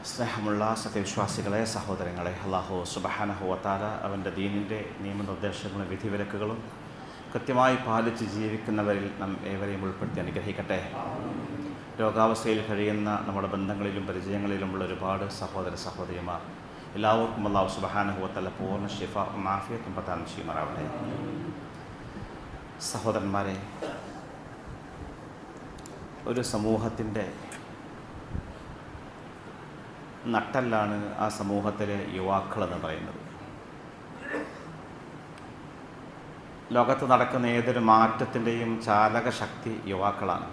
സ്നേഹമുള്ള സത്യവിശ്വാസികളെ, സഹോദരങ്ങളെ, അല്ലാഹു സുബ്ഹാനഹു വ തആല അവൻ്റെ ദീനിൻ്റെ നിയമനിർദ്ദേശങ്ങളും വിധിവിലക്കുകളും കൃത്യമായി പാലിച്ച് ജീവിക്കുന്നവരിൽ നാം ഏവരെയും ഉൾപ്പെടുത്തി അനുഗ്രഹിക്കട്ടെ. രോഗാവസ്ഥയിൽ കഴിയുന്ന നമ്മുടെ ബന്ധങ്ങളിലും പരിചയങ്ങളിലുമുള്ള ഒരുപാട് സഹോദര സഹോദരിമാർ എല്ലാവർക്കും അല്ലാഹു സുബ്ഹാനഹു വ തആല പൂർണ്ണ ശിഫാഉം ആഫിയത്തും പ്രദാനം ചെയ്യുമാറാവട്ടെ. സഹോദരന്മാരെ, ഒരു സമൂഹത്തിൻ്റെ നട്ടെല്ലാണ് ആ സമൂഹത്തിലെ യുവാക്കളെന്ന് പറയുന്നത്. ലോകത്ത് നടക്കുന്ന ഏതൊരു മാറ്റത്തിൻ്റെയും ചാലകശക്തി യുവാക്കളാണ്.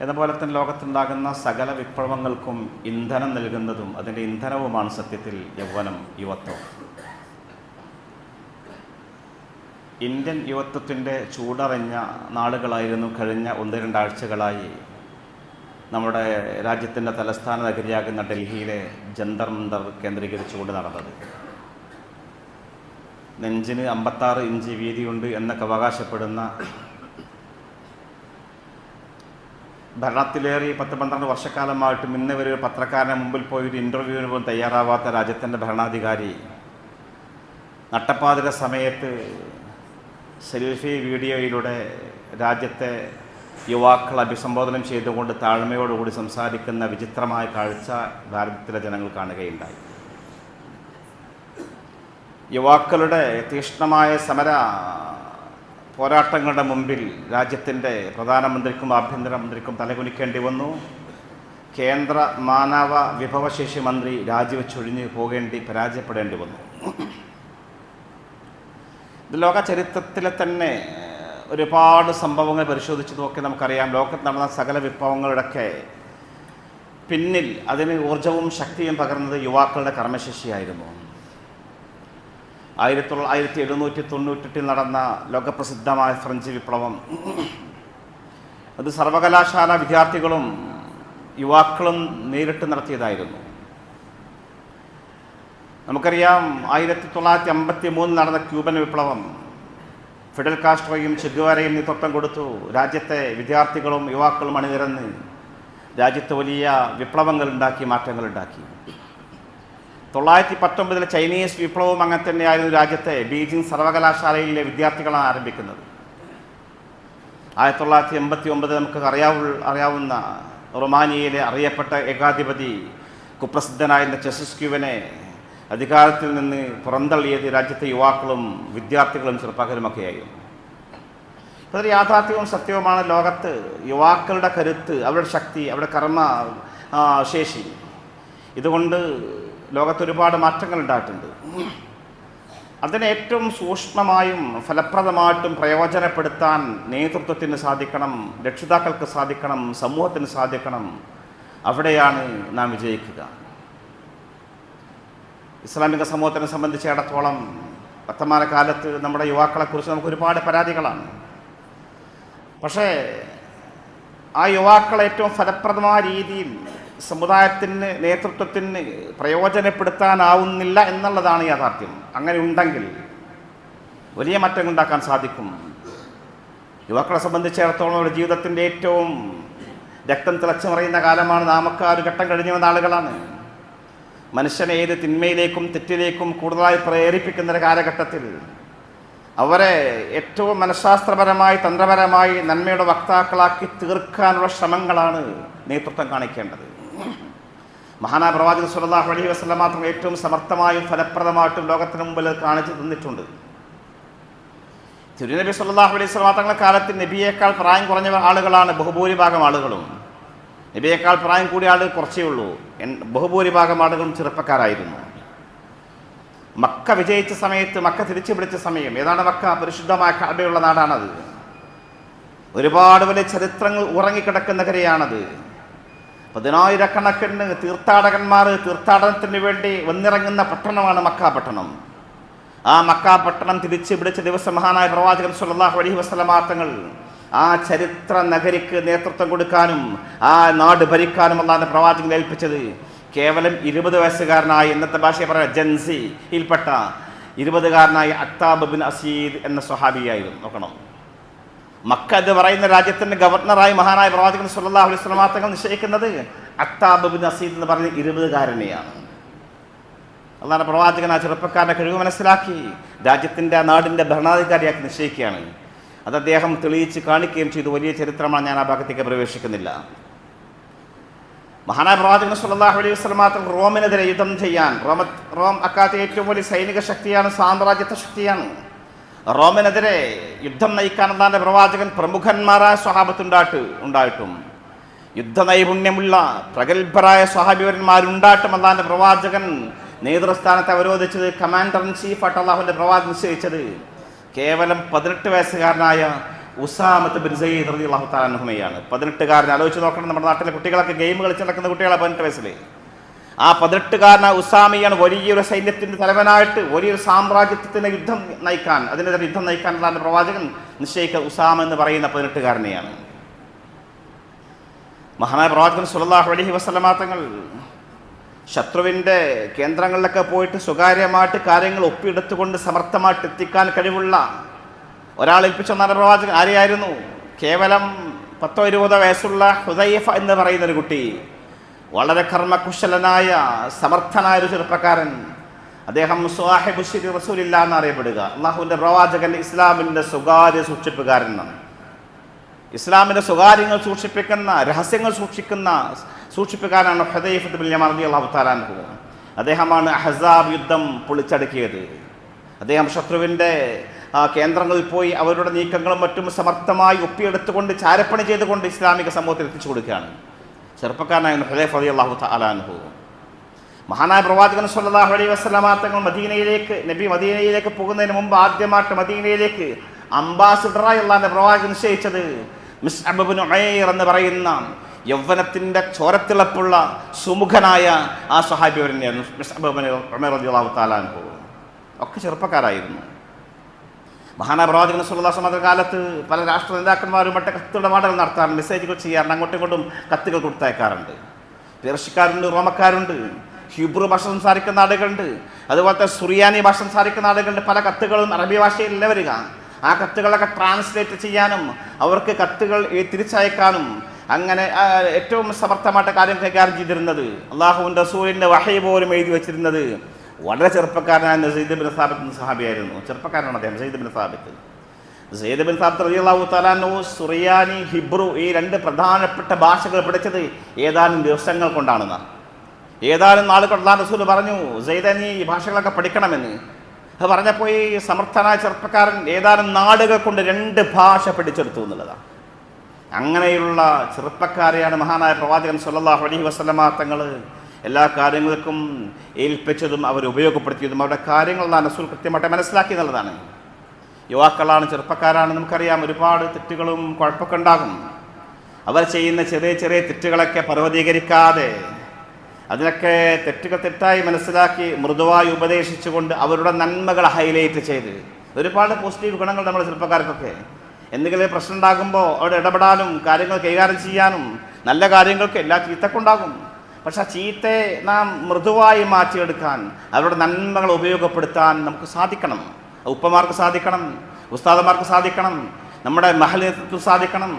എന്നപോലെ തന്നെ ലോകത്തുണ്ടാകുന്ന സകല വിപ്ലവങ്ങൾക്കും ഇന്ധനം നൽകുന്നതും അതിൻ്റെ ഇന്ധനവുമാണ് സത്യത്തിൽ യൗവനം, യുവത്വം. ഇന്ത്യൻ യുവത്വത്തിൻ്റെ ചൂടറിഞ്ഞ നാളുകളായിരുന്നു കഴിഞ്ഞ 1-2 ആഴ്ചകളായി നമ്മുടെ രാജ്യത്തിൻ്റെ തലസ്ഥാന നഗരിയാകുന്ന ഡൽഹിയിലെ ജന്തർ മന്തർ കേന്ദ്രീകരിച്ചുകൊണ്ട് നടന്നത്. നെഞ്ചിന് 56 ഇഞ്ച് വീതിയുണ്ട് എന്നൊക്കെ അവകാശപ്പെടുന്ന, ഭരണത്തിലേറി 10-12 വർഷക്കാലമായിട്ടും ഇന്ന് വരെ ഒരു പത്രക്കാരനെ മുമ്പിൽ പോയി ഒരു ഇൻ്റർവ്യൂവിന് പോലും തയ്യാറാവാത്ത രാജ്യത്തിൻ്റെ ഭരണാധികാരി നട്ടപ്പാതിര സമയത്ത് സെൽഫി വീഡിയോയിലൂടെ രാജ്യത്തെ യുവാക്കൾ അഭിസംബോധനം ചെയ്തുകൊണ്ട് താഴ്മയോടുകൂടി സംസാരിക്കുന്ന വിചിത്രമായ കാഴ്ച ഭാരതത്തിലെ ജനങ്ങൾ കാണുകയുണ്ടായി. യുവാക്കളുടെ തീക്ഷ്ണമായ സമര പോരാട്ടങ്ങളുടെ മുമ്പിൽ രാജ്യത്തിൻ്റെ പ്രധാനമന്ത്രിക്കും ആഭ്യന്തരമന്ത്രിക്കും തലകുനിക്കേണ്ടി വന്നു. കേന്ദ്ര മാനവ വിഭവശേഷി മന്ത്രി രാജിവെച്ചൊഴിഞ്ഞ് പരാജയപ്പെടേണ്ടി വന്നു. ഇത് ലോക ചരിത്രത്തിലെ തന്നെ ഒരുപാട് സംഭവങ്ങൾ പരിശോധിച്ച് നോക്കി നമുക്കറിയാം. ലോകത്ത് നടന്ന സകല വിപ്ലവങ്ങളുടെയൊക്കെ പിന്നിൽ അതിന് ഊർജവും ശക്തിയും പകർന്നത് യുവാക്കളുടെ കർമ്മശേഷിയായിരുന്നു. 1798 നടന്ന ലോകപ്രസിദ്ധമായ ഫ്രഞ്ച് വിപ്ലവം, അത് സർവകലാശാല വിദ്യാർത്ഥികളും യുവാക്കളും നേരിട്ട് നടത്തിയതായിരുന്നു. നമുക്കറിയാം 1953 നടന്ന ക്യൂബൻ വിപ്ലവം, ഫിഡൽ കാസ്ട്രോയും ചെഗുവേരയും നേതൃത്വം കൊടുത്തു. രാജ്യത്തെ വിദ്യാർത്ഥികളും യുവാക്കളും അണിനിരന്ന് രാജ്യത്ത് വലിയ വിപ്ലവങ്ങളുണ്ടാക്കി, മാറ്റങ്ങളുണ്ടാക്കി. 1919 ചൈനീസ് വിപ്ലവവും അങ്ങനെ തന്നെയായിരുന്നു. രാജ്യത്തെ ബീജിംഗ് സർവകലാശാലയിലെ വിദ്യാർത്ഥികളാണ് ആരംഭിക്കുന്നത്. 1989 നമുക്ക് അറിയാവുന്ന റൊമാനിയയിലെ അറിയപ്പെട്ട ഏകാധിപതി കുപ്രസിദ്ധനായിരുന്ന ചെസസ്ക്യുവിനെ അധികാരത്തിൽ നിന്ന് പുറന്തള്ളിയത് രാജ്യത്തെ യുവാക്കളും വിദ്യാർത്ഥികളും ചെറുപ്പക്കാരുമൊക്കെയായിരുന്നു. അതൊരു യാഥാർത്ഥ്യവും സത്യവുമാണ്. ലോകത്ത് യുവാക്കളുടെ കരുത്ത്, അവരുടെ ശക്തി, അവരുടെ കർമ്മ ശേഷി, ഇതുകൊണ്ട് ലോകത്തൊരുപാട് മാറ്റങ്ങൾ ഉണ്ടായിട്ടുണ്ട്. അതിനെ ഏറ്റവും സൂക്ഷ്മമായും ഫലപ്രദമായിട്ടും പ്രയോജനപ്പെടുത്താൻ നേതൃത്വത്തിന് സാധിക്കണം, രക്ഷിതാക്കൾക്ക് സാധിക്കണം, സമൂഹത്തിന് സാധിക്കണം. അവിടെയാണ് നാം വിജയിക്കുക. ഇസ്ലാമിക സമൂഹത്തിനെ സംബന്ധിച്ചിടത്തോളം വർത്തമാനകാലത്ത് നമ്മുടെ യുവാക്കളെക്കുറിച്ച് നമുക്ക് ഒരുപാട് പരാതികളാണ്. പക്ഷേ ആ യുവാക്കളെ ഏറ്റവും ഫലപ്രദമായ രീതിയിൽ സമുദായത്തിന്, നേതൃത്വത്തിന് പ്രയോജനപ്പെടുത്താനാവുന്നില്ല എന്നുള്ളതാണ് യാഥാർത്ഥ്യം. അങ്ങനെ ഉണ്ടെങ്കിൽ വലിയ മാറ്റങ്ങൾ ഉണ്ടാക്കാൻ സാധിക്കും. യുവാക്കളെ സംബന്ധിച്ചിടത്തോളം അവരുടെ ജീവിതത്തിൻ്റെ ഏറ്റവും രക്തം തിളച്ചു മറിയുന്ന കാലമാണ്. നാമൊക്കെ ആ ഒരു ഘട്ടം കഴിഞ്ഞു വന്ന ആളുകളാണ്. മനുഷ്യനെ ഏത് തിന്മയിലേക്കും തെറ്റിലേക്കും കൂടുതലായി പ്രേരിപ്പിക്കുന്ന ഒരു കാലഘട്ടത്തിൽ അവരെ ഏറ്റവും മനഃശാസ്ത്രപരമായി, തന്ത്രപരമായി നന്മയുടെ വക്താക്കളാക്കി തീർക്കാനുള്ള ശ്രമങ്ങളാണ് നേതൃത്വം കാണിക്കേണ്ടത്. മഹാനായ പ്രവാചകൻ സ്വല്ലല്ലാഹു അലൈഹി വസല്ലം മാത്രം ഏറ്റവും സമർത്ഥമായും ഫലപ്രദമായിട്ടും ലോകത്തിന് മുമ്പിൽ കാണിച്ചു തന്നിട്ടുണ്ട്. തിരുനബി സ്വല്ലല്ലാഹു അലൈഹി വസല്ലം തങ്ങളുടെ കാലത്ത് നബിയേക്കാൾ പ്രായം കുറഞ്ഞ ആളുകളാണ് ബഹുഭൂരിഭാഗം ആളുകളും. നബിയേക്കാൾ പ്രായം കൂടിയ ആളുകൾ കുറച്ചേ ഉള്ളൂ. ബഹുഭൂരിഭാഗം ആളുകളും ചെറുപ്പക്കാരായിരുന്നു. മക്ക വിജയിച്ച സമയത്ത്, മക്ക തിരിച്ചു പിടിച്ച സമയം, ഏതാണ് മക്ക? പരിശുദ്ധമായ കഅബയുള്ള നാടാണത്. ഒരുപാട് വലിയ ചരിത്രങ്ങൾ ഉറങ്ങിക്കിടക്കുന്ന കരയാണത്. 10,000-കണക്കിന് തീർത്ഥാടകന്മാർ തീർത്ഥാടനത്തിന് വേണ്ടി വന്നിറങ്ങുന്ന പട്ടണമാണ് മക്ക പട്ടണം. ആ മക്ക പട്ടണം തിരിച്ചു പിടിച്ച ദിവസം മഹാനായ പ്രവാചകൻ സ്വല്ലല്ലാഹു അലൈഹി വസല്ലം തങ്ങൾ ആ ചരിത്ര നഗരിക്ക് നേതൃത്വം കൊടുക്കാനും ആ നാട് ഭരിക്കാനും അല്ലാഹുവിന്റെ പ്രവാചകൻ ഏൽപ്പിച്ചത് കേവലം 20 വയസ്സുകാരനായ, ഇന്നത്തെ ഭാഷയെ പറയാം ജൻസിയിൽപ്പെട്ട 20കാരനായ അത്താബ് ബിൻ അസീദ് എന്ന സ്വഹാബിയായിരുന്നു. നോക്കണം, മക്ക എന്ന് പറയുന്ന രാജ്യത്തിൻ്റെ ഗവർണറായി മഹാനായ പ്രവാചകൻ സല്ലല്ലാഹു അലൈഹി വസല്ലം തങ്ങൾ നിശ്ചയിക്കുന്നത് അത്താബ് ബിൻ അസീദ് എന്ന് പറഞ്ഞ 20കാരനെയാണ്. അള്ളാഹുവിന്റെ പ്രവാചകൻ ആ ചെറുപ്പക്കാരൻ്റെ കഴിവ് മനസ്സിലാക്കി രാജ്യത്തിൻ്റെ നാടിൻ്റെ ഭരണാധികാരിയാക്കി നിശ്ചയിക്കുകയാണ്. അത് അദ്ദേഹം തെളിയിച്ച് കാണിക്കുകയും ചെയ്തു. വലിയ ചരിത്രമാണ്, ഞാൻ ആ ഭാഗത്തേക്ക് പ്രവേശിക്കുന്നില്ല. മഹാനായ പ്രവാചകൻ സല്ലല്ലാഹു അലൈഹി വസല്ലം മാത്രം റോമിനെതിരെ യുദ്ധം ചെയ്യാൻ, റോം അക്കാലത്തെ ഏറ്റവും വലിയ സൈനിക ശക്തിയാണ്, സാമ്രാജ്യത്വ ശക്തിയാണ്. റോമിനെതിരെ യുദ്ധം നയിക്കാൻ അള്ളാഹുവിന്റെ പ്രവാചകൻ പ്രമുഖന്മാരായ സ്വഹാബത്തുണ്ടായിട്ടും യുദ്ധ നൈപുണ്യമുള്ള പ്രഗത്ഭരായ സ്വഹാബിവരന്മാരുണ്ടായിട്ടും അള്ളാഹുവിന്റെ പ്രവാചകൻ നേതൃസ്ഥാനത്ത് അവരോധിച്ചത്, കമാൻഡർ ഇൻ ചീഫ് ആയിട്ട് അള്ളാഹുവിന്റെ പ്രവാചകൻ നിശ്ചയിച്ചത് കേവലം 18 വയസ്സുകാരനായ ഉസാമത്ത് ബിൻ സയ്യിദ് റളിയല്ലാഹു തആല അൻഹുമയാണ്. 18കാരൻ ആലോചിച്ച് നോക്കണം. നമ്മുടെ നാട്ടിലെ കുട്ടികളൊക്കെ ഗെയിം കളിച്ച് നടക്കുന്ന കുട്ടികളാണ് 18 വയസ്സിൽ. ആ 18കാരനായ ഉസാമയാണ് വലിയൊരു സൈന്യത്തിൻ്റെ തലവനായിട്ട് വലിയൊരു സാമ്രാജ്യത്തിൻ്റെ യുദ്ധം നയിക്കാൻ, അതിനെതിരെ യുദ്ധം നയിക്കാൻ അള്ളാഹുവിന്റെ പ്രവാചകൻ നിശ്ചയിക്കുക ഉസാമ എന്ന് പറയുന്ന 18കാരനെയാണ്. മഹാനായ പ്രവാചകൻ സല്ലല്ലാഹു അലൈഹി വസല്ലം തങ്ങൾ ശത്രുവിൻ്റെ കേന്ദ്രങ്ങളിലൊക്കെ പോയിട്ട് സ്വകാര്യമായിട്ട് കാര്യങ്ങൾ ഒപ്പിയെടുത്തുകൊണ്ട് സമർത്ഥമായിട്ട് എത്തിക്കാൻ കഴിവുള്ള ഒരാളേൽപ്പിച്ച നല്ല പ്രവാചകൻ ആരെയായിരുന്നു? കേവലം 10-20 വയസ്സുള്ള ഹുദൈഫ എന്ന് പറയുന്നൊരു കുട്ടി, വളരെ കർമ്മകുശലനായ സമർത്ഥനായ ഒരു ചെറുപ്പക്കാരൻ. അദ്ദേഹം സ്വാഹിബു സിരി റസൂലില്ല എന്നറിയപ്പെടുക. അള്ളാഹുവിൻ്റെ പ്രവാചകൻ ഇസ്ലാമിൻ്റെ സ്വകാര്യ സൂക്ഷിപ്പുകാരൻ എന്നാണ്. ഇസ്ലാമിൻ്റെ സ്വകാര്യങ്ങൾ സൂക്ഷിപ്പിക്കുന്ന, രഹസ്യങ്ങൾ സൂക്ഷിപ്പുകാരനാണ് ഹുദൈഫത്ത് ബിൻ യമാൻ റളിയല്ലാഹു തആല അൻഹു. അദ്ദേഹമാണ് അഹ്സാബ് യുദ്ധം പൊളിച്ചടുക്കിയത്. അദ്ദേഹം ശത്രുവിൻ്റെ കേന്ദ്രങ്ങളിൽ പോയി അവരുടെ നീക്കങ്ങളും മറ്റും സമർത്ഥമായി ഒപ്പിയെടുത്തുകൊണ്ട് ചാരപ്പണി ചെയ്തുകൊണ്ട് ഇസ്ലാമിക സമൂഹത്തിൽ എത്തിച്ചു കൊടുക്കുകയാണ്. ചെറുപ്പക്കാരനായിരുന്നു ഹുദൈഫ റളിയല്ലാഹു തആല അൻഹു. മഹാനായ പ്രവാചകൻ സല്ലല്ലാഹു അലൈഹി വസല്ലം തങ്ങൾ മദീനയിലേക്ക് പോകുന്നതിന് മുമ്പ് ആദ്യമായിട്ട് മദീനയിലേക്ക് അംബാസിഡറായി അള്ളാഹുവിന്റെ പ്രവാചകൻ നിശ്ചയിച്ചത് മിസ്അബ് ഇബ്നു ഉമൈർ എന്ന് പറയുന്ന യൗവനത്തിൻ്റെ ചോരത്തിളപ്പുള്ള സുമുഖനായ ആ സ്വഹാബി തന്നെയായിരുന്നു. മിസ്അബ് ഇബ്നു ഉമൈർ റളിയല്ലാഹു തആല അൻഹു ഒക്കെ ചെറുപ്പക്കാരായിരുന്നു. മഹാനായ പ്രവാചകൻ സല്ലല്ലാഹു അലൈഹി വസല്ലം കാലത്ത് പല രാഷ്ട്ര നേതാക്കന്മാരും മറ്റേ കത്തിടപാടുകൾ നടത്താറുണ്ട്, മെസ്സേജുകൾ ചെയ്യാറുണ്ട്, അങ്ങോട്ടും ഇങ്ങോട്ടും കത്തുകൾ കൊടുത്തയക്കാറുണ്ട്. പേർഷ്യക്കാരുണ്ട്, റോമക്കാരുണ്ട്, ഹീബ്രു ഭാഷ സംസാരിക്കുന്ന ആളുകളുണ്ട്, അതുപോലത്തെ സുറിയാനി ഭാഷ സംസാരിക്കുന്ന ആളുകളുണ്ട്. പല കത്തുകളും അറബി ഭാഷയിലല്ല വരിക. ആ കത്തുകളൊക്കെ ട്രാൻസ്ലേറ്റ് ചെയ്യാനും അവർക്ക് കത്തുകൾ തിരിച്ചയക്കാനും അങ്ങനെ ഏറ്റവും സമർത്ഥമായിട്ട് കാര്യം കൈകാര്യം ചെയ്തിരുന്നത്, അള്ളാഹുവിൻ്റെ റസൂലിൻ്റെ വഹയ് പോലും എഴുതി വെച്ചിരുന്നത് വളരെ ചെറുപ്പക്കാരനായ സെയ്ദ് ബിൻ സാബിത്ത് എന്ന സഹാബിയായിരുന്നു. ചെറുപ്പക്കാരനാണ് അദ്ദേഹം, സെയ്ദ് ബിൻ സാബിത്ത്. സെയ്ദ് ബിൻ സാബിത്ത് റളിയല്ലാഹു തആല അൻഹു സുറിയാനി, ഹിബ്രു ഈ 2 പ്രധാനപ്പെട്ട ഭാഷകൾ പഠിച്ചത് ഏതാനും ദിവസങ്ങൾ കൊണ്ടാണെന്ന്. ഏതാനും നാളുകൾ അല്ലാഹുവിന്റെ റസൂൽ പറഞ്ഞു, സെയ്ദ് നീ ഈ ഭാഷകളൊക്കെ പഠിക്കണമെന്ന്. അത് പറഞ്ഞപ്പോൾ ഈ സമർത്ഥനായ ചെറുപ്പക്കാരൻ ഏതാനും നാളുകൾ കൊണ്ട് 2 ഭാഷ പഠിച്ചെടുത്തു എന്നുള്ളതാണ്. അങ്ങനെയുള്ള ചെറുപ്പക്കാരെയാണ് മഹാനായ പ്രവാചകൻ സല്ലല്ലാഹു അലൈഹി വസല്ലം തങ്ങൾ എല്ലാ കാര്യങ്ങൾക്കും ഏൽപ്പിച്ചതും അവർ ഉപയോഗപ്പെടുത്തിയതും. അവരുടെ കാര്യങ്ങൾ റസൂൽ കൃത്യമായിട്ട് മനസ്സിലാക്കി എന്നുള്ളതാണ്. യുവാക്കളാണ്, ചെറുപ്പക്കാരാണ്, നമുക്കറിയാം ഒരുപാട് തെറ്റുകളും കുഴപ്പമൊക്കെ ഉണ്ടാകും. അവർ ചെയ്യുന്ന ചെറിയ ചെറിയ തെറ്റുകളൊക്കെ പർവ്വതീകരിക്കാതെ അതിനൊക്കെ തെറ്റുകൾ തെറ്റായി മനസ്സിലാക്കി മൃദുവായി ഉപദേശിച്ചുകൊണ്ട് അവരുടെ നന്മകൾ ഹൈലൈറ്റ് ചെയ്ത് ഒരുപാട് പോസിറ്റീവ് ഗുണങ്ങൾ നമ്മുടെ ചെറുപ്പക്കാർക്കൊക്കെ. എന്തെങ്കിലും പ്രശ്നം ഉണ്ടാകുമ്പോൾ അവിടെ ഇടപെടാനും കാര്യങ്ങൾ കൈകാര്യം ചെയ്യാനും, നല്ല കാര്യങ്ങൾക്ക് എല്ലാ ചീത്തക്കുണ്ടാകും. പക്ഷെ ആ ചീത്തയെ നാം മൃദുവായി മാറ്റിയെടുക്കാൻ, അവരുടെ നന്മകൾ ഉപയോഗപ്പെടുത്താൻ നമുക്ക് സാധിക്കണം. ഉപ്പമാർക്ക് സാധിക്കണം, ഉസ്താദന്മാർക്ക് സാധിക്കണം, നമ്മുടെ മഹൽ നേതൃത്വം സാധിക്കണം,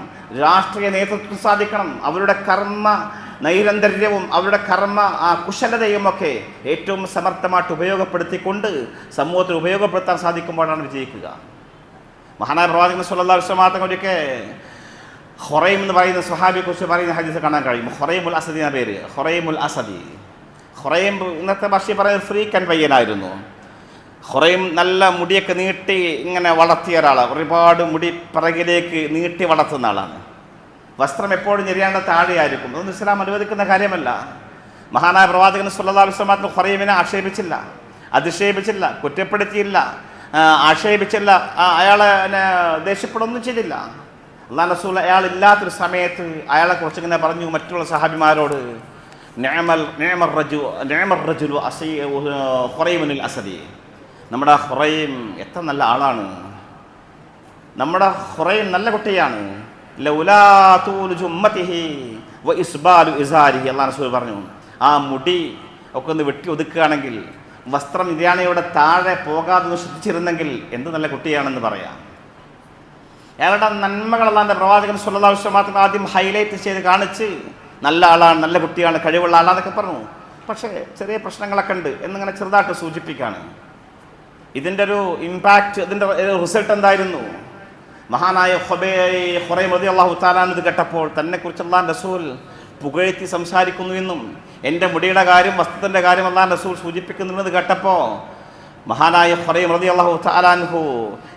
രാഷ്ട്രീയ നേതൃത്വം സാധിക്കണം. അവരുടെ കർമ്മ നൈരന്തര്യവും അവരുടെ കർമ്മ കുശലതയും ഒക്കെ ഏറ്റവും സമർത്ഥമായിട്ട് ഉപയോഗപ്പെടുത്തിക്കൊണ്ട് സമൂഹത്തിൽ ഉപയോഗപ്പെടുത്താൻ സാധിക്കുമ്പോഴാണ് വിജയിക്കുക. മഹാനായ പ്രവാചകൻ സല്ലല്ലാഹു അലൈഹി വസല്ലം തങ്ങളൊക്കെ ഖുറൈം എന്ന് പറയുന്ന സ്വഹാബിയെ കുറിച്ച് പറയുന്ന ഹദീസ് കാണാൻ കഴിയും. ഖുറൈമുൽ അസദി എന്ന പേര്, ഖുറൈമുൽ അസദി. ഖുറൈം ഇന്നത്തെ ഭാഷയിൽ പറയുന്നത് ഫ്രീക്കൻ പയ്യനായിരുന്നു. ഖുറൈം നല്ല മുടിയൊക്കെ നീട്ടി ഇങ്ങനെ വളർത്തിയ ഒരാളാണ്. ഒരുപാട് മുടി പിറകിലേക്ക് നീട്ടി വളർത്തുന്ന ആളാണ്. വസ്ത്രം എപ്പോഴും ഞെരിയാണ്ട താഴെയായിരിക്കും. അതൊന്നും ഇസ്ലാം അനുവദിക്കുന്ന കാര്യമല്ല. മഹാനായ പ്രവാചകൻ സല്ലല്ലാഹു അലൈഹി വസല്ലം ഖുറൈമിനെ ആക്ഷേപിച്ചില്ല, അധിക്ഷേപിച്ചില്ല, കുറ്റപ്പെടുത്തിയില്ല, ആക്ഷേപിച്ചില്ല, അയാളെ ദേഷ്യപ്പെടുകയൊന്നും ചെയ്തില്ല. അല്ലാഹു റസൂൽ അയാൾ ഇല്ലാത്തൊരു സമയത്ത് അയാളെ കുറിച്ച് ഇങ്ങനെ പറഞ്ഞു മറ്റുള്ള സഹാബിമാരോട്, ഖുറൈമുൽ അസദി, നമ്മുടെ ഖുറൈം എത്ര നല്ല ആളാണ്, നമ്മുടെ ഖുറൈം നല്ല കുട്ടിയാണ്. ലൗലാ തൂലു ജുമ്മതിഹി വ ഇസ്ബാലു ഇസാരിഹി, അല്ലാഹു റസൂൽ പറഞ്ഞു, ആ മുടി ഒക്കെ ഒന്ന് വെട്ടി ഒതുക്കുകയാണെങ്കിൽ, വസ്ത്രം നിര്യാണയോടെ താഴെ പോകാതെ ശ്രദ്ധിച്ചിരുന്നെങ്കിൽ എന്ത് നല്ല കുട്ടിയാണെന്ന് പറയാം. അയാളുടെ നന്മകൾ അല്ലാഹുവിന്റെ പ്രവാചകൻ സല്ലല്ലാഹു അലൈഹി വസല്ലം ആദ്യം ഹൈലൈറ്റ് ചെയ്ത് കാണിച്ച് നല്ല ആളാണ്, നല്ല കുട്ടിയാണ്, കഴിവുള്ള ആളാന്നൊക്കെ പറഞ്ഞു. പക്ഷേ ചെറിയ പ്രശ്നങ്ങളൊക്കെ ഉണ്ട് എന്നിങ്ങനെ ചെറുതായിട്ട് സൂചിപ്പിക്കുകയാണ്. ഇതിൻ്റെ ഒരു ഇമ്പാക്റ്റ്, ഇതിൻ്റെ റിസൾട്ട് എന്തായിരുന്നു? മഹാനായ ഖുറൈം റളിയല്ലാഹു തആല ഇത് കേട്ടപ്പോൾ തന്നെക്കുറിച്ച് അല്ലാഹുവിൻ്റെ റസൂൽ പുകഴ്ത്തി സംസാരിക്കുന്നു എന്നും എൻ്റെ മുടിയുടെ കാര്യം, വസ്ത്രത്തിൻ്റെ കാര്യം അല്ലാഹുവിൻ്റെ റസൂൽ സൂചിപ്പിക്കുന്നുവെന്ന് കേട്ടപ്പോൾ മഹാനായ ഖുറൈം റളിയല്ലാഹു തആല അൻഹു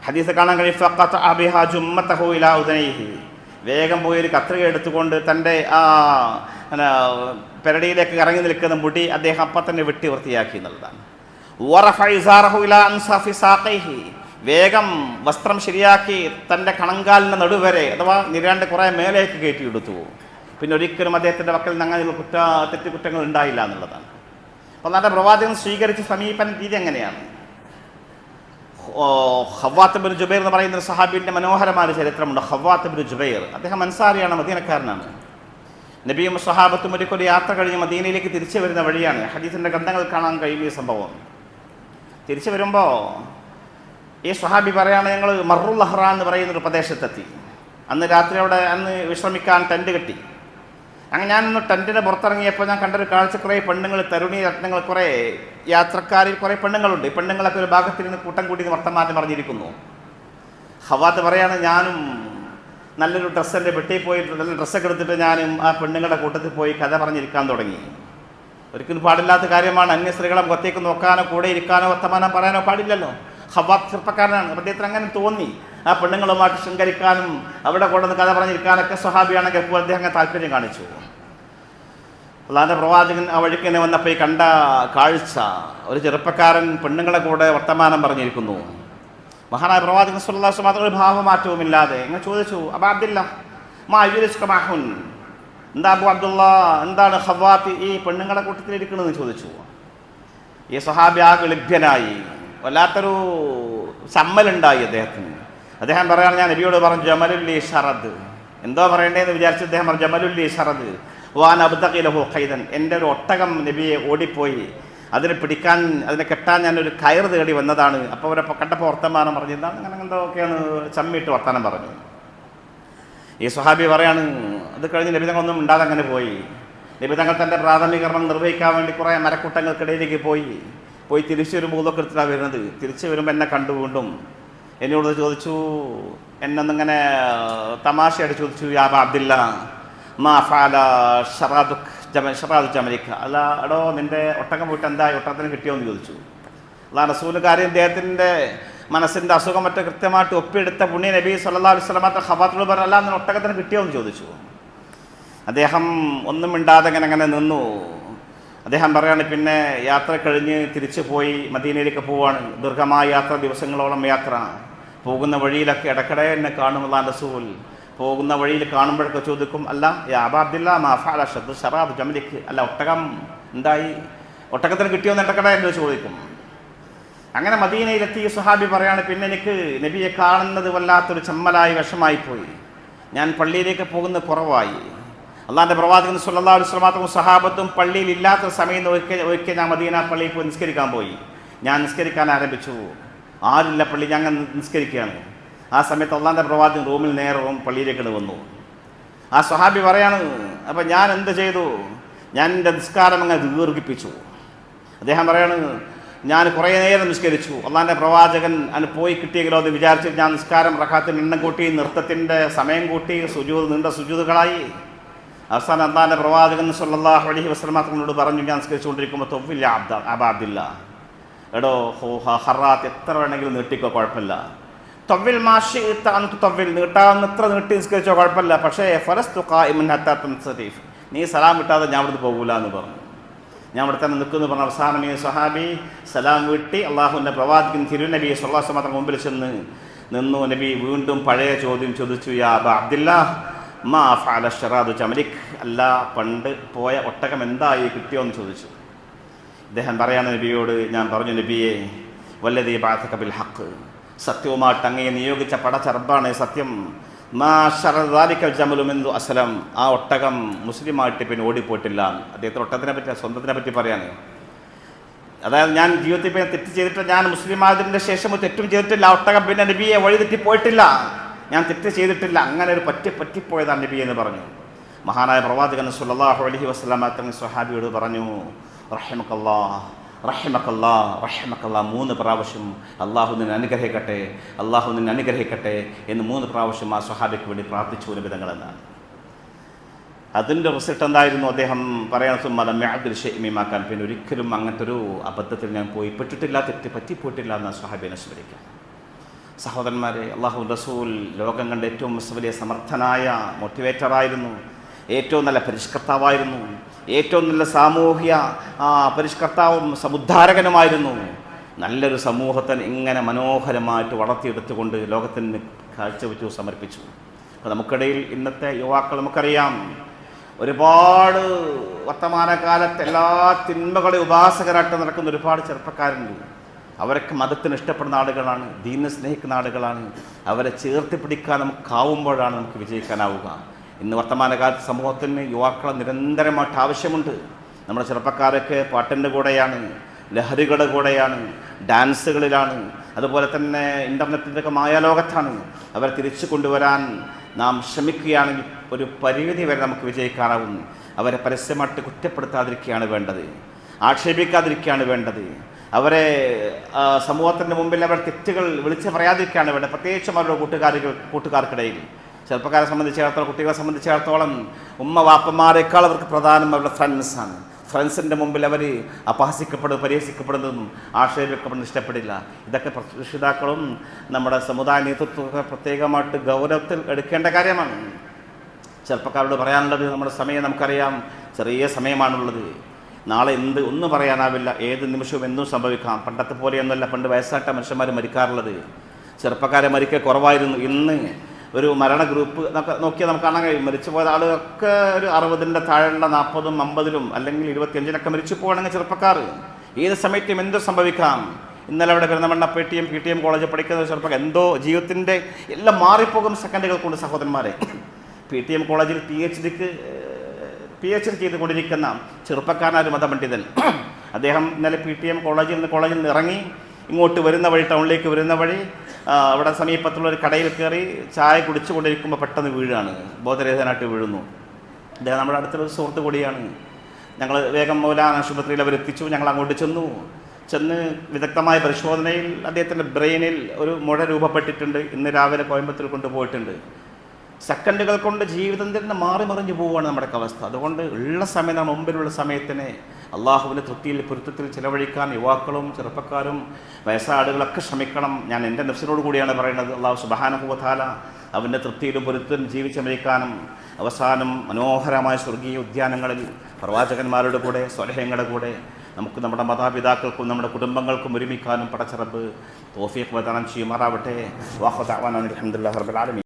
ഹദീസ് കാണാൻ കഴിയും, ഫഖത ബിഹാ ജുമ്മതഹു ഇലാ ഉദനൈഹി, വേഗം പോയി ഒരു കത്രിക എടുത്തുകൊണ്ട് തൻ്റെ ആ പെരടിയിലേക്ക് ഇറങ്ങി നിൽക്കുന്ന മുടി അദ്ദേഹം അപ്പം തന്നെ വെട്ടി വൃത്തിയാക്കി എന്നുള്ളതാണ്. വറഫഅ ഇസാറഹു ഇലാ അൻസാഫി സാഖൈഹി, വേഗം വസ്ത്രം ശരിയാക്കി തൻ്റെ കണങ്കാലിൻ്റെ നടുവരെ അഥവാ നിരാണ്ട് കുറേ മേലേക്ക് കയറ്റിയെടുത്തു. പിന്നെ ഒരിക്കലും അദ്ദേഹത്തിൻ്റെ പക്കൽ നിന്ന് അങ്ങനെ തെറ്റുകുറ്റങ്ങൾ ഉണ്ടായില്ല എന്നുള്ളതാണ്. അപ്പോൾ നല്ല പ്രവാചകൻ സ്വീകരിച്ച സമീപന രീതി എങ്ങനെയാണ്? ഖവ്വാത്ത് ബിൻ ജുബൈർ എന്ന് പറയുന്ന ഒരു സഹാബിൻ്റെ മനോഹരമായ ചരിത്രമുണ്ട്. ഖവ്വാത്ത് ബിൻ ജുബൈർ, അദ്ദേഹം അൻസാരിയാണ്, മദീനക്കാരനാണ്. നബിയും സഹാബത്തും ഒരിക്കലും യാത്ര കഴിഞ്ഞ് മദീനയിലേക്ക് തിരിച്ചു വരുന്ന വഴിയാണ്. ഹദീസിൻ്റെ ഗ്രന്ഥങ്ങൾ കാണാൻ കഴിയും ഈ സംഭവം. തിരിച്ചു വരുമ്പോൾ ഈ സ്വഹാബി പറയാണ്, ഞങ്ങൾ മർറുൽ അഹ്റ എന്ന് പറയുന്നൊരു പ്രദേശത്തെത്തി. അന്ന് രാത്രി അവിടെ വിശ്രമിക്കാൻ ടെൻറ്റ് കെട്ടി. അങ്ങനെ ഞാനൊന്ന് ടെൻറ്റിൻ്റെ പുറത്തിറങ്ങിയപ്പോൾ ഞാൻ കണ്ടൊരു കാഴ്ച, കുറേ പെണ്ണുങ്ങൾ, തരുണി രത്നങ്ങൾ, കുറേ യാത്രക്കാരിൽ കുറേ പെണ്ണുങ്ങളുണ്ട്. ഈ പെണ്ണുങ്ങളൊക്കെ ഒരു ഭാഗത്തിരുന്ന് കൂട്ടം കൂടി വർത്തമാനം പറഞ്ഞിരിക്കുന്നു. ഖവ്വാത്ത് പറയാണ്, ഞാനും നല്ലൊരു ഡ്രസ്സെൻ്റെ വെട്ടി പോയിട്ട് നല്ല ഡ്രസ്സൊക്കെ എടുത്തിട്ട് ഞാനും ആ പെണ്ണുങ്ങളുടെ കൂട്ടത്തിൽ പോയി കഥ പറഞ്ഞിരിക്കാൻ തുടങ്ങി. ഒരിക്കലും പാടില്ലാത്ത കാര്യമാണ്. അന്യ സ്ത്രീകളെ മുഖത്തേക്ക് നോക്കാനോ കൂടെ ഇരിക്കാനോ വർത്തമാനം പറയാനോ പാടില്ലല്ലോ. ഖവ്വാത്ത് ചെറുപ്പക്കാരനാണ്. അദ്ദേഹത്തിന് അങ്ങനെ തോന്നി, ആ പെണ്ണുങ്ങളുമായിട്ട് ശൃംഗരിക്കാനും അവിടെ കൊണ്ടുവന്ന് കഥ പറഞ്ഞിരിക്കാനൊക്കെ സ്വഹാബിയാണെങ്കിൽ എപ്പോൾ അദ്ദേഹം അങ്ങനെ താല്പര്യം കാണിച്ചു. അല്ലാതെ പ്രവാചകൻ ആ വഴിക്ക് തന്നെ വന്നപ്പോൾ ഈ കണ്ട കാഴ്ച, ഒരു ചെറുപ്പക്കാരൻ പെണ്ണുങ്ങളെ കൂടെ വർത്തമാനം പറഞ്ഞിരിക്കുന്നു. മഹാനായ പ്രവാചകൻ സ്വല്ലല്ലാഹു അലൈഹി വസല്ലം ഒരു ഭാവമാറ്റവുമില്ലാതെ ഇങ്ങനെ ചോദിച്ചു, അബൂ അബ്ദുല്ലാ മാ യുരിസ്ക മാഹുൻ, എന്താ അബൂ അബ്ദുള്ള, എന്താണ് ഖവ്വാത്ത് ഈ പെണ്ണുങ്ങളെ കൂട്ടത്തിൽ ഇരിക്കണമെന്ന് ചോദിച്ചു. ഈ സ്വഹാബി ആകെ ലഭ്യനായി, വല്ലാത്തൊരു സമ്മലുണ്ടായി അദ്ദേഹത്തിന്. അദ്ദേഹം പറയാണ്, ഞാൻ നബിയോട് പറഞ്ഞു, ജമലുല്ലി ഷറദ്, എന്തോ പറയണ്ടേന്ന് വിചാരിച്ച് അദ്ദേഹം പറഞ്ഞു, ജമലുല്ലി ഷറദ് വാൻ അബ്തഖി ലഹു ഖൈദൻ, എൻ്റെ ഒരു ഒട്ടകം നബിയെ ഓടിപ്പോയി, അതിനെ പിടിക്കാൻ, അതിനെ കെട്ടാൻ ഞാനൊരു കയർ തേടി വന്നതാണ്. അപ്പോൾ അവരപ്പോൾ കണ്ടപ്പോൾ വർത്തമാനം പറഞ്ഞിരുന്നാണ്, അങ്ങനെ എന്തൊക്കെയാണ് ചമ്മിയിട്ട് വർത്തമാനം പറഞ്ഞു. ഈ സ്വഹാബി പറയാണ്, അത് കഴിഞ്ഞ് നബി തങ്ങളൊന്നും ഉണ്ടാതെ അങ്ങനെ പോയി. നബി തങ്ങൾ തൻ്റെ പ്രാഥമികർമ്മം നിർവഹിക്കാൻ വേണ്ടി കുറേ മരക്കൂട്ടങ്ങൾക്കിടയിലേക്ക് പോയി തിരിച്ചു വരുമ്പോൾ ഇതൊക്കെ എടുത്തിട്ടാണ് വരുന്നത്. തിരിച്ചു വരുമ്പോൾ എന്നെ കണ്ടു വീണ്ടും എന്നോട് ചോദിച്ചു, എന്നൊന്നിങ്ങനെ തമാശയായിട്ട് ചോദിച്ചു, യാ അബൂ അബ്ദില്ലാ മാ ഫഅല ഷറാദു ജമലിക, അല്ല എടോ നിൻ്റെ ഒട്ടകം പോയിട്ട് എന്തായി, ഒട്ടകത്തിന് കിട്ടിയോന്ന് ചോദിച്ചു. അല്ലാഹു റസൂൽ കാര്യം അദ്ദേഹത്തിൻ്റെ മനസ്സിൻ്റെ അസുഖം മറ്റോ കൃത്യമായിട്ട് ഒപ്പിയെടുത്ത പുണ്യ നബി സല്ലല്ലാഹു അലൈഹി വസല്ലം ഖവ്വാത്തിനോട് പറഞ്ഞു, അല്ല നിൻ്റെ ഒട്ടകത്തിന് കിട്ടിയോന്ന് ചോദിച്ചു. അദ്ദേഹം ഒന്നും മിണ്ടാതെ അങ്ങനെ നിന്നു. അദ്ദേഹം പറയാണ്, പിന്നെ യാത്ര കഴിഞ്ഞ് തിരിച്ചു പോയി മദീനയിലേക്ക് പോവാണ്. ദീർഘമായ യാത്ര, ദിവസങ്ങളോളം യാത്ര. പോകുന്ന വഴിയിലൊക്കെ ഇടയ്ക്കിടെ എന്നെ കാണും അല്ലാഹുവിൻ്റെ റസൂൽ. പോകുന്ന വഴിയിൽ കാണുമ്പോഴൊക്കെ ചോദിക്കും, അല്ല യാ അബൂ അബ്ദില്ലാ മാ ഫഅല ഷറാദു ജമലിക, അല്ല ഒട്ടകം എന്തായി, ഒട്ടകത്തിന് കിട്ടിയോന്ന് ഇടയ്ക്കിടെ എന്നോട് ചോദിക്കും. അങ്ങനെ മദീനയിലെത്തി സ്വഹാബി പറയാണ്, പിന്നെ എനിക്ക് നബിയെ കാണുന്നത് വല്ലാത്തൊരു ചമ്മലായി വിഷമായിപ്പോയി. ഞാൻ പള്ളിയിലേക്ക് പോകുന്നത് കുറവായി. അള്ളാഹിൻ്റെ പ്രവാചകൻ സ്വല്ലല്ലാഹു അലൈഹി വസല്ലം സഹാബത്തും പള്ളിയിൽ ഇല്ലാത്ത സമയം ഒരിക്കൽ ഞാൻ മദീന പള്ളിയിൽ പോയി നിസ്കരിക്കാൻ പോയി. ഞാൻ നിസ്കരിക്കാൻ ആരംഭിച്ചു. ആരില്ല പള്ളി, ഞാൻ നിസ്കരിക്കുകയാണ്. ആ സമയത്ത് അള്ളാഹിൻ്റെ പ്രവാചകൻ റൂമിൽ നേരവും പള്ളിയിലേക്ക് വന്നു. ആ സ്വഹാബി പറയാണ്, അപ്പം ഞാൻ എന്ത് ചെയ്തു, ഞാൻ എൻ്റെ നിസ്കാരം അങ്ങനെ ദീർഘിപ്പിച്ചു. അദ്ദേഹം പറയാണ്, ഞാൻ കുറേ നേരം നിസ്കരിച്ചു. അള്ളാഹിൻ്റെ പ്രവാചകൻ അതിന് പോയി കിട്ടിയെങ്കിലോ എന്ന് വിചാരിച്ചിട്ട് ഞാൻ നിസ്കാരം റക്അത്തിന് എണ്ണം കൂട്ടി, നൃത്തത്തിൻ്റെ സമയം കൂട്ടി, നീണ്ട സുജൂദുകളായി. അവസാനം അള്ളാഹിൻ്റെ പ്രവാചകൻ സ്വല്ലല്ലാഹു അലൈഹി വസല്ലം തങ്ങളോട് പറഞ്ഞു, ഞാൻ നിസ്കരിച്ചുകൊണ്ടിരിക്കുമ്പോൾ തൊവ്വില്ല അബൂ അബ്ദില്ലാ, എടോ ഹറാത്ത് എത്ര വേണമെങ്കിലും നീട്ടിക്കോ, കുഴപ്പമില്ല. തൊവ്വിൽ മാഷിഇത അൻ തുതവ്വിൽ, നീട്ടാവുന്നത്ര നീട്ടി നിസ്കരിച്ചോ കുഴപ്പമില്ല. പക്ഷേ ഫലസ്തു ഖായിമൻ ഹത്താ തൻസരിഫ്, നീ സലാം വിട്ടാതെ ഞാൻ ഇവിടുന്ന് പോകൂല എന്ന് പറഞ്ഞു. ഞാൻ ഇവിടെ തന്നെ നിൽക്കുമെന്ന് പറഞ്ഞ അവസാനം ഈ സ്വഹാബി സലാം വീട്ടി അള്ളാഹുവിൻ്റെ പ്രവാചകൻ തിരുനബി സ്വല്ലല്ലാഹു അലൈഹി വസല്ലം മുമ്പിൽ ചെന്ന് നിന്നു. നബി വീണ്ടും പഴയ ചോദ്യം ചോദിച്ചു, യാ അബൂ അബ്ദില്ലാ മാ ഫഅല ഷറാദു ജമലിക്, അല്ല പണ്ട് പോയ ഒട്ടകം എന്തായി, കിട്ടിയോ എന്ന് ചോദിച്ചു. അദ്ദേഹം പറയാണ് നബിയോട്, ഞാൻ പറഞ്ഞു, നബിയെ വല്ലദീ ബഅസക ബിൽ ഹഖ്, സത്യവുമായിട്ട് അങ്ങയെ നിയോഗിച്ച പടച്ച റബ്ബാണ് സത്യം. മാ ശറദാലിക്കൽ ജമലു മിൻദു അസ്ലം, ആ ഒട്ടകം മുസ്ലിമായിട്ട് പിന്നെ ഓടിപ്പോയിട്ടില്ല. അദ്ദേഹത്തിന് ഒട്ടകത്തിനെ പറ്റി, സ്വന്തത്തിനെ പറ്റി പറയാണ്. അതായത് ഞാൻ ജീവിതത്തിൽ പിന്നെ തെറ്റ് ചെയ്തിട്ട്, ഞാൻ മുസ്ലിമായതിൻ്റെ ശേഷം തെറ്റും ചെയ്തിട്ടില്ല. ആ ഒട്ടകം പിന്നെ നബിയെ വഴി തെറ്റിപ്പോയിട്ടില്ല, ഞാൻ തെറ്റ് ചെയ്തിട്ടില്ല. അങ്ങനെ ഒരു പറ്റിപ്പോയതാണ് നബി എന്ന് പറഞ്ഞു. മഹാനായ പ്രവാചകൻ സല്ലല്ലാഹു അലൈഹി വസല്ലം തങ്ങൾ സ്വഹാബിയോട് പറഞ്ഞു, റഹിമക്കല്ലാഹ് റഹിമക്കല്ലാഹ് റഹിമക്കല്ലാഹ് 3 പ്രാവശ്യം അള്ളാഹു നിന്നെ അനുഗ്രഹിക്കട്ടെ, അള്ളാഹു നിന്നെ അനുഗ്രഹിക്കട്ടെ എന്ന് 3 പ്രാവശ്യം ആ സ്വഹാബിക്ക് വേണ്ടി പ്രാർത്ഥിച്ചു നിബിധങ്ങളെന്നാണ്. അതിൻ്റെ റിസൾട്ട് എന്തായിരുന്നു? അദ്ദേഹം പറയാൻ സുമ്മാക്കാൻ, പിന്നെ ഒരിക്കലും അങ്ങനത്തെ ഒരു അബദ്ധത്തിൽ ഞാൻ പെട്ടിട്ടില്ല, തെറ്റ് പറ്റിപ്പോയിട്ടില്ല എന്ന് സ്വഹാബിനെ സ്മരിക്കാം. സഹോദരന്മാരെ, അള്ളാഹു റസൂൽ ലോകം കണ്ട ഏറ്റവും വലിയ സമർത്ഥനായ മോട്ടിവേറ്ററായിരുന്നു, ഏറ്റവും നല്ല പരിഷ്കർത്താവായിരുന്നു, ഏറ്റവും നല്ല സാമൂഹ്യ പരിഷ്കർത്താവും സമുദ്ധാരകനുമായിരുന്നു. നല്ലൊരു സമൂഹത്തെ ഇങ്ങനെ മനോഹരമായിട്ട് വളർത്തിയെടുത്തുകൊണ്ട് ലോകത്തിന് കാഴ്ചവെച്ചു സമർപ്പിച്ചു. അപ്പോൾ നമുക്കിടയിൽ ഇന്നത്തെ യുവാക്കൾ നമുക്കറിയാം, ഒരുപാട് വർത്തമാനകാലത്ത് എല്ലാ തിന്മകളെ ഉപാസകരായിട്ട് നടക്കുന്ന ഒരുപാട് ചെറുപ്പക്കാരുണ്ട്. അവരൊക്കെ മതത്തിന് ഇഷ്ടപ്പെടുന്ന ആളുകളാണ്, ദീനിനെ സ്നേഹിക്കുന്ന ആളുകളാണ്. അവരെ ചേർത്ത് പിടിക്കാൻ നമുക്കാവുമ്പോഴാണ് നമുക്ക് വിജയിക്കാനാവുക. ഇന്ന് വർത്തമാനകാലത്ത് സമൂഹത്തിന് യുവാക്കളെ നിരന്തരമായിട്ട് ആവശ്യമുണ്ട്. നമ്മുടെ ചെറുപ്പക്കാരൊക്കെ പാട്ടിൻ്റെ കൂടെയാണ്, ലഹരികളുടെ കൂടെയാണ്, ഡാൻസുകളിലാണ്, അതുപോലെ തന്നെ ഇൻ്റർനെറ്റിൻ്റെ ഒക്കെ മായാലോകത്താണ്. അവരെ തിരിച്ചു കൊണ്ടുവരാൻ നാം ശ്രമിക്കുകയാണെങ്കിൽ ഒരു പരിമിതി വരെ നമുക്ക് വിജയിക്കാനാവുന്നു. അവരെ പരസ്യമായിട്ട് കുറ്റപ്പെടുത്താതിരിക്കുകയാണ് വേണ്ടത്, ആക്ഷേപിക്കാതിരിക്കുകയാണ് വേണ്ടത്. അവരെ സമൂഹത്തിൻ്റെ മുമ്പിൽ അവരുടെ തെറ്റുകൾ വിളിച്ച് പറയാതിരിക്കുകയാണ് വേണ്ടത്. പ്രത്യേകിച്ചും അവരുടെ കൂട്ടുകാർക്കിടയിൽ ചെറുപ്പക്കാരെ സംബന്ധിച്ചിടത്തോളം, കുട്ടികളെ സംബന്ധിച്ചിടത്തോളം ഉമ്മ വാപ്പന്മാരെക്കാൾ അവർക്ക് പ്രധാനം അവരുടെ ഫ്രണ്ട്സാണ്. ഫ്രണ്ട്സിൻ്റെ മുമ്പിൽ അവർ പരിഹസിക്കപ്പെടുന്നതും ആക്ഷേപിക്കപ്പെടുന്നതും ഇഷ്ടപ്പെടില്ല. ഇതൊക്കെ രക്ഷിതാക്കളും നമ്മുടെ സമുദായ നേതൃത്വമൊക്കെ പ്രത്യേകമായിട്ട് ഗൗരവത്തിൽ എടുക്കേണ്ട കാര്യമാണ്. ചെറുപ്പക്കാരോട് പറയാനുള്ളത്, നമ്മുടെ സമയം നമുക്കറിയാം, ചെറിയ സമയമാണുള്ളത്. നാളെ ഒന്നും പറയാനാവില്ല, ഏത് നിമിഷവും എന്തും സംഭവിക്കാം. പണ്ടത്തെ പോലെയൊന്നുമല്ല പണ്ട് വയസ്സായിട്ട മനുഷ്യന്മാർ മരിക്കാറുള്ളത്. ചെറുപ്പക്കാരെ മരിക്കുക കുറവായിരുന്നു. ഇന്ന് ഒരു മരണ ഗ്രൂപ്പ് നോക്കിയാൽ നമുക്ക് കാണാൻ കഴിയും. മരിച്ചു പോയ ആളുകളൊക്കെ ഒരു 60ൻ്റെ താഴെയുള്ള 40ഉം 50ലും അല്ലെങ്കിൽ 25-നൊക്കെ മരിച്ചു പോകണമെങ്കിൽ ചെറുപ്പക്കാർ ഏത് സമയത്തും എന്തോ സംഭവിക്കാം. ഇന്നലെ അവിടെ പെരുന്നമണ്ണ PTM കോളേജിൽ പഠിക്കുന്ന ചെറുപ്പക്കാർ എന്തോ ജീവിതത്തിൻ്റെ എല്ലാം മാറിപ്പോകും സെക്കൻഡുകൾ കൊണ്ട്. സഹോദരന്മാരെ, PTM കോളേജിൽ PhD ചെയ്തുകൊണ്ടിരിക്കുന്ന ചെറുപ്പക്കാരനായ ഒരു മതപണ്ഡിതൻ, അദ്ദേഹം ഇന്നലെ PTM കോളേജിൽ നിന്ന് ഇറങ്ങി ഇങ്ങോട്ട് വരുന്ന വഴി, ടൗണിലേക്ക് വരുന്ന വഴി, അവിടെ സമീപത്തുള്ള ഒരു കടയിൽ കയറി ചായ കുടിച്ചുകൊണ്ടിരിക്കുമ്പോൾ പെട്ടെന്ന് വീഴാണ്, ബോധരഹിതനായിട്ട് വീഴുന്നു. അദ്ദേഹം നമ്മുടെ അടുത്തൊരു സുഹൃത്ത് കൂടിയാണ്. ഞങ്ങൾ വേഗം മൗലാന ആശുപത്രിയിൽ അവരെത്തിച്ചു. ഞങ്ങൾ അങ്ങോട്ട് ചെന്ന് വിദഗ്ധമായ പരിശോധനയിൽ അദ്ദേഹത്തിൻ്റെ ബ്രെയിനിൽ ഒരു മുഴ രൂപപ്പെട്ടിട്ടുണ്ട്. ഇന്ന് രാവിലെ കോയമ്പത്തൂർ കൊണ്ടുപോയിട്ടുണ്ട്. സെക്കൻഡുകൾ കൊണ്ട് ജീവിതം തന്നെ മറിഞ്ഞു പോവുകയാണ് നമ്മുടെയൊക്കെ അവസ്ഥ. അതുകൊണ്ട് ഉള്ള സമയം, നമ്മുടെ മുമ്പിലുള്ള സമയത്തിന് അള്ളാഹുവിൻ്റെ തൃപ്തിയിൽ പൊരുത്തത്തിൽ ചിലവഴിക്കാൻ യുവാക്കളും ചെറുപ്പക്കാരും വയസ്സാടുകളൊക്കെ ശ്രമിക്കണം. ഞാൻ എൻ്റെ നഫ്സിനോട് കൂടിയാണ് പറയുന്നത്. അള്ളാഹു സുബ്ഹാനഹു വ തആല അവൻ്റെ തൃപ്തിയിലും പൊരുത്തത്തിലും ജീവിച്ചമരിക്കാനും അവസാനം മനോഹരമായ സ്വർഗീയ ഉദ്യാനങ്ങളിൽ പ്രവാചകന്മാരുടെ കൂടെ, സ്വലഹങ്ങളുടെ കൂടെ നമുക്ക് നമ്മുടെ മാതാപിതാക്കൾക്കും നമ്മുടെ കുടുംബങ്ങൾക്കും ഒരുമിക്കാനും പടച്ച റബ്ബ് തൗഫീഖ് പ്രദാനം ചെയ്യുമാറാവട്ടെ. വാഖു ദഅ്വാനാ അൽഹംദുലില്ലാഹി റബ്ബിൽ ആലമീൻ.